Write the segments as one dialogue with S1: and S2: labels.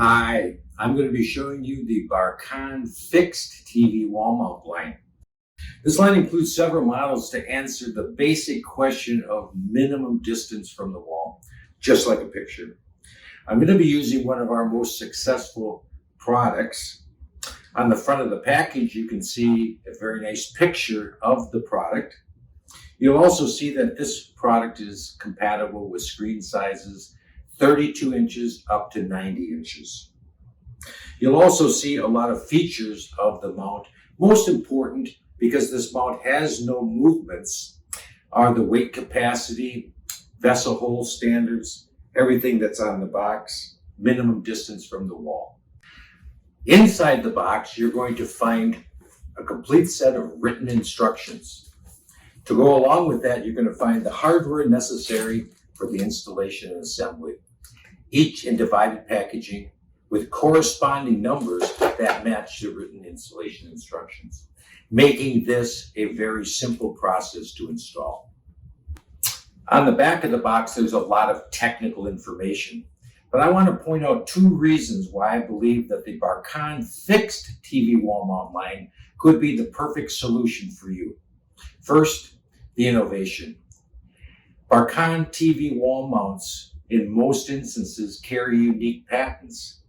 S1: Hi, I'm going to be showing you the Barkan fixed TV wall mount line. This line includes several models to answer the basic question of minimum distance from the wall, just like a picture. I'm going to be using one of our most successful products. On the front of the package, you can see a very nice picture of the product. You'll also see that this product is compatible with screen sizes 32 inches up to 90 inches. You'll also see a lot of features of the mount. Most important, because this mount has no movements, are the weight capacity, vessel hole standards, everything that's on the box, minimum distance from the wall. Inside the box, you're going to find a complete set of written instructions. To go along with that, you're going to find the hardware necessary for the installation and assembly, each in divided packaging with corresponding numbers that match the written installation instructions, making this a very simple process to install. On the back of the box, there's a lot of technical information, but I want to point out two reasons why I believe that the Barkan fixed TV wall mount line could be the perfect solution for you. First, the innovation. Barkan TV wall mounts in most instances carry unique patents.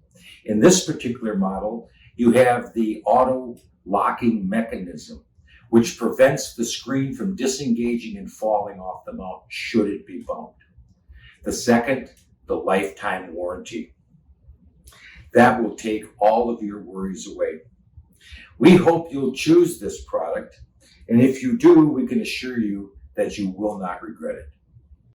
S1: In this particular model, you have the auto locking mechanism, which prevents the screen from disengaging and falling off the mount should it be bumped. The second, the lifetime warranty. That will take all of your worries away. We hope you'll choose this product, and if you do, we can assure you that you will not regret it.